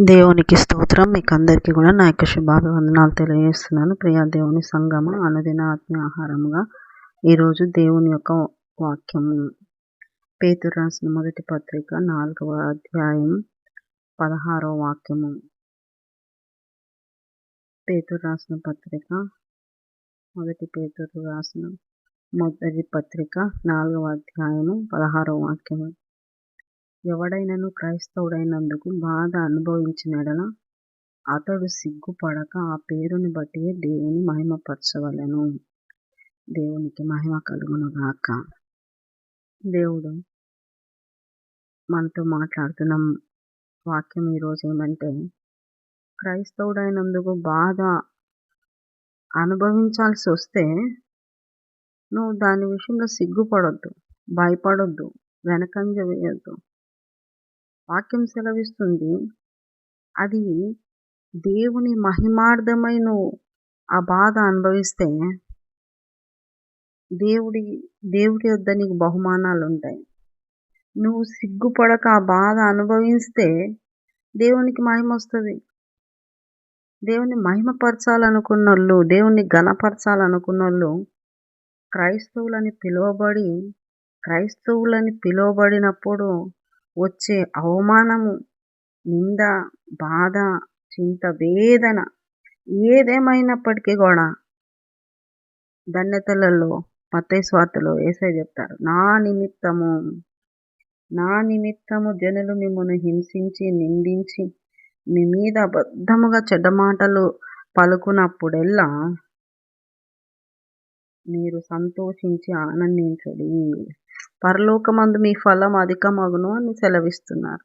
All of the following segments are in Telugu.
దేవునికి స్తోత్రం. మీకు అందరికీ కూడా నా యొక్క శుభాభివందనాలు తెలియజేస్తున్నాను. ప్రియా దేవుని సంగమ అనుదిన ఆత్మీయ ఆహారముగా ఈరోజు దేవుని యొక్క వాక్యము పేతురు రాసిన మొదటి పత్రిక 4వ అధ్యాయం 16వ వాక్యము. పేతురు రాసిన పత్రిక పేతురు రాసిన మొదటి పత్రిక 4వ అధ్యాయము 16వ వాక్యము. ఎవడైనను క్రైస్తవుడైనందుకు బాధ అనుభవించిన ఎడల అతడు సిగ్గుపడక ఆ పేరుని బట్టి దేవుని మహిమపరచవలెను. దేవునికి మహిమ కలుగును గాక. దేవుడు మనతో మాట్లాడుతున్న వాక్యం ఈరోజు ఏమంటే, క్రైస్తవుడైనందుకు బాధ అనుభవించాల్సి వస్తే నువ్వు దాని విషయంలో సిగ్గుపడొద్దు, భయపడొద్దు, వెనకంజ వేయొద్దు. వాక్యం సెలవిస్తుంది, అది దేవుని మహిమార్థమై నువ్వు ఆ బాధ అనుభవిస్తే దేవుడి వద్ద నీకు బహుమానాలు ఉంటాయి. నువ్వు సిగ్గుపడక ఆ బాధ అనుభవిస్తే దేవునికి మహిమ వస్తుంది. దేవుని మహిమపరచాలనుకున్నోళ్ళు, దేవుని ఘనపరచాలనుకున్నోళ్ళు క్రైస్తవులని పిలువబడినప్పుడు వచ్చే అవమానము, నింద, బాధ, చింత, వేదన ఏదేమైనప్పటికీ కూడా ధన్యతలలో మత్తయి సువార్తలో యేసయ్య చెప్తారు, నా నిమిత్తము జనులు మిమ్మల్ని హింసించి నిందించి మీ మీద అబద్ధముగా చెడ్డ మాటలు పలుకున్నప్పుడెల్లా మీరు సంతోషించి ఆనందించడి, పరలోకమందు మీ ఫలం అధికమగును అని సెలవిస్తున్నారు.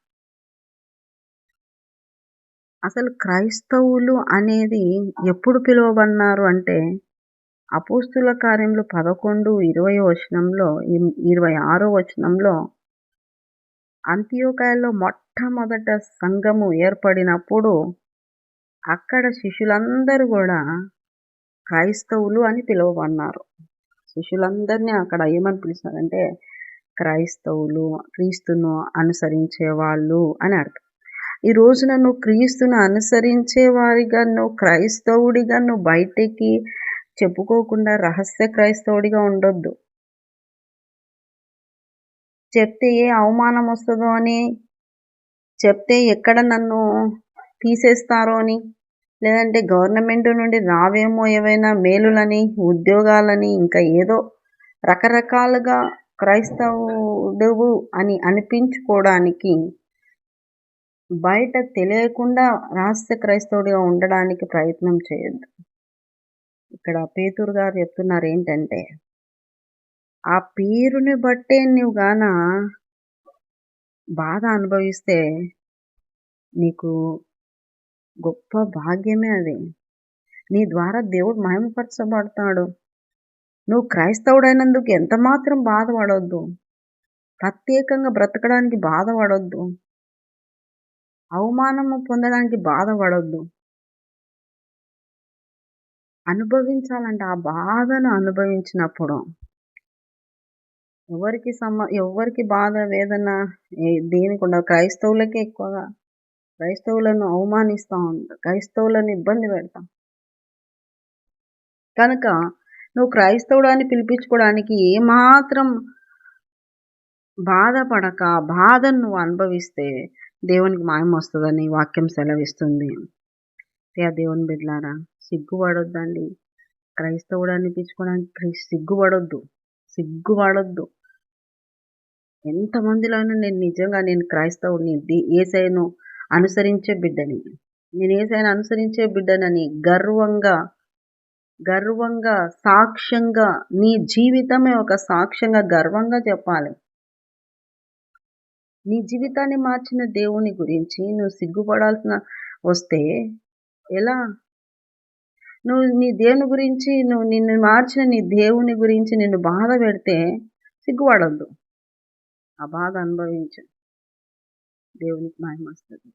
అసలు క్రైస్తవులు అనేది ఎప్పుడు పిలువబడినారు అంటే, అపోస్తుల కార్యములు 11:20 వచనంలో అంతియోకయలో మొట్టమొదట సంఘము ఏర్పడినప్పుడు అక్కడ శిష్యులందరూ కూడా క్రైస్తవులు అని పిలువబడినారు. శిష్యులందరినీ అక్కడ ఏమని పిలిచారంటే క్రైస్తవులు, క్రీస్తును అనుసరించే వాళ్ళు అని అర్థం. ఈ రోజున నువ్వు క్రీస్తును అనుసరించే వారిగా, నువ్వు క్రైస్తవుడిగా నువ్వు బయటికి చెప్పుకోకుండా రహస్య క్రైస్తవుడిగా ఉండొద్దు. చెప్తే ఏ అవమానం వస్తుందో అని, చెప్తే ఎక్కడ నన్ను తీసేస్తారో అని, లేదంటే గవర్నమెంట్ నుండి రావేమో ఏవైనా మేలులని, ఉద్యోగాలని, ఇంకా ఏదో రకరకాలుగా క్రైస్తవుడు అని అనిపించుకోవడానికి బయట తెలియకుండా రహస్య క్రైస్తవుడిగా ఉండడానికి ప్రయత్నం చేయొద్దు. ఇక్కడ పేతురు గారు చెప్తున్నారు ఏంటంటే, ఆ పేరుని బట్టే నువ్వు గాన బాధ అనుభవిస్తే నీకు గొప్ప భాగ్యమే అది. నీ ద్వారా దేవుడు మహిమపరచబడతాడు. నువ్వు క్రైస్తవుడైనందుకు ఎంత మాత్రం బాధపడొద్దు. ప్రత్యేకంగా బ్రతకడానికి బాధపడొద్దు. అవమానము పొందడానికి బాధపడొద్దు. అనుభవించాలంటే ఆ బాధను అనుభవించినప్పుడు ఎవరికి బాధ వేదన దేనికి ఉండదు. క్రైస్తవులకే ఎక్కువగా. క్రైస్తవులను అవమానిస్తూ ఉంటారు, క్రైస్తవులను ఇబ్బంది పెడతాం. కనుక నువ్వు క్రైస్తవుడాన్ని పిలిపించుకోవడానికి ఏమాత్రం బాధపడక బాధను నువ్వు అనుభవిస్తే దేవునికి మహిమ వస్తుందని వాక్యం సెలవిస్తుంది. దేవుని బిడ్డలారా, సిగ్గుపడొద్దండి. క్రైస్తవుడు అనిపించుకోవడానికి సిగ్గుపడొద్దు. ఎంతమందిలో అయినా నేను క్రైస్తవుడిని, యేసయ్యను అనుసరించే బిడ్డనని గర్వంగా సాక్ష్యంగా, నీ జీవితమే ఒక సాక్ష్యంగా గర్వంగా చెప్పాలి. నీ జీవితాన్ని మార్చిన దేవుని గురించి నువ్వు సిగ్గుపడాల్సిన వస్తే ఎలా? నువ్వు నీ దేవుని గురించి, నువ్వు నిన్ను మార్చిన నీ దేవుని గురించి నిన్ను బాధ పెడితే సిగ్గుపడొద్దు. ఆ బాధ అనుభవించు, దేవునికి మహిమ వస్తుంది.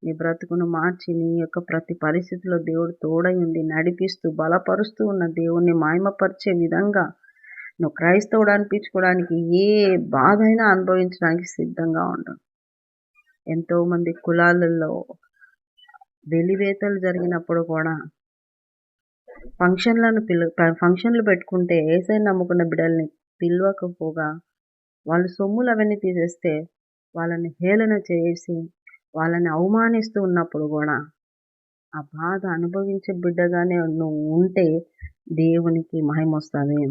నీ బ్రతుకును మార్చి నీ యొక్క ప్రతి పరిస్థితిలో దేవుడు తోడై ఉండి నడిపిస్తూ బలపరుస్తూ ఉన్న దేవుణ్ణి మహిమపరిచే విధంగా నువ్వు క్రైస్తవుడు అనిపించుకోవడానికి ఏ బాధ అయినా అనుభవించడానికి సిద్ధంగా ఉండవు. ఎంతోమంది కులాలలో వెలివేతలు జరిగినప్పుడు కూడా ఫంక్షన్లు పెట్టుకుంటే ఏసై నమ్ముకున్న బిడ్డల్ని పిలవకపోగా వాళ్ళు సొమ్ములు అవన్నీ తీసేస్తే వాళ్ళని హేళన చేసి వాళ్ళని అవమానిస్తూ ఉన్నప్పుడు కూడా ఆ బాధ అనుభవించే బిడ్డగానే నువ్వు ఉంటే దేవునికి మహిమ వస్తుంది.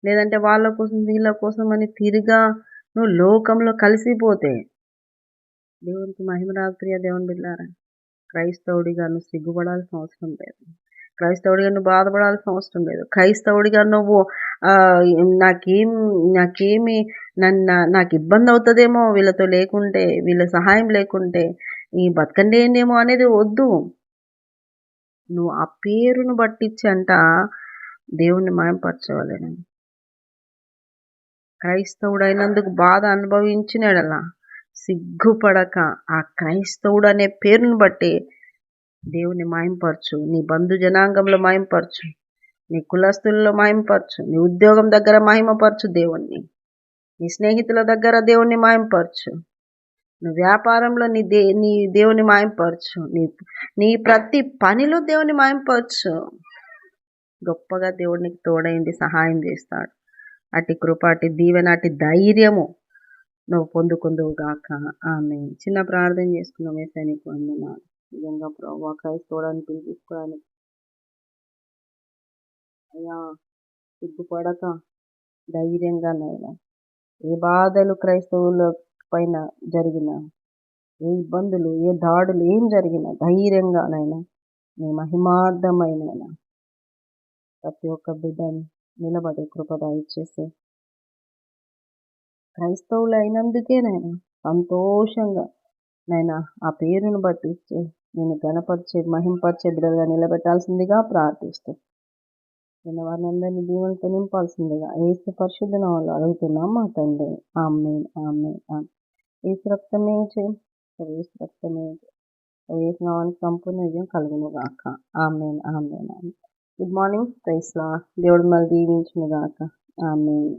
లేదంటే వాళ్ళ కోసం వీళ్ళ కోసం అని తిరిగా నువ్వు లోకంలో కలిసిపోతే దేవునికి మహిమ రాదు. ప్రియ దేవుని బిడ్డారా, క్రైస్తవుడిగా నువ్వు సిగ్గుపడాల్సిన అవసరం లేదు. క్రైస్తవుడిగా నువ్వు బాధపడాల్సిన అవసరం లేదు. క్రైస్తవుడిగా నువ్వు నాకేమి నాకు ఇబ్బంది అవుతుందేమో వీళ్ళతో లేకుంటే, వీళ్ళ సహాయం లేకుంటే ఈ బతకండేమో అనేది వద్దు. నువ్వు ఆ పేరును బట్టించి దేవుణ్ణి మాయంపరచవాలని. క్రైస్తవుడైనందుకు బాధ అనుభవించినాడలా సిగ్గుపడక ఆ క్రైస్తవుడు అనే పేరును బట్టి దేవుని మాయంపరచు. నీ బంధు జనాంగంలో మాయంపరచు, నీ కులస్తుల్లో మాయంపరచు, నీ ఉద్యోగం దగ్గర మహిమపరచు దేవుణ్ణి, నీ స్నేహితుల దగ్గర దేవుణ్ణి మాయంపరచు, నువ్వు వ్యాపారంలో నీ దేవుని మాయంపరచు, నీ ప్రతి పనిలో దేవుని మాయంపరచు. గొప్పగా దేవుడికి తోడైంది సహాయం చేస్తాడు. అటు కృప, అటు దీవెన, అటు ధైర్యము నువ్వు పొందుకుందువు గాక. ఆమె చిన్న ప్రార్థన చేసుకున్నాం. ఏసైనికి వందనాలు. నిజంగా ప్రభు క్రైస్తవుడాన్ని పిలిపించుకోవడానికి అయ్యా సిగ్గుపడక ధైర్యంగా నైనా ఏ బాధలు క్రైస్తవుల పైన జరిగిన, ఏ ఇబ్బందులు, ఏ దాడులు ఏం జరిగినా ధైర్యంగా నైనా నీ మహిమార్థమైన ప్రతి ఒక్క బిడ్డని నిలబడే కృపద ఇచ్చేసి క్రైస్తవులు అయినందుకేనైనా సంతోషంగా నైనా ఆ పేరును బట్టి నేను గణపరిచే మహింపరిచే బిడ్డలుగా నిలబెట్టాల్సిందిగా ప్రార్థిస్తూ నేను వారిని అందరినీ దీవెనతో నింపాల్సిందిగా ఏసు పరిశుద్ధ నామములో అడుగుతున్నాం మా తండ్రి. ఆమేన్, ఆమేన్, ఆమేన్. ఏసు రక్తమే జయం, ఏసు రక్తమే జయం, ఏసు నామానికి సంపూర్ణ విజయం కలుగును గాక. ఆమేన్, ఆమేన్, ఆమేన్. Good morning, praise lord. దేవుడు మళ్ళీ దీవించును గాక. ఆమేన్.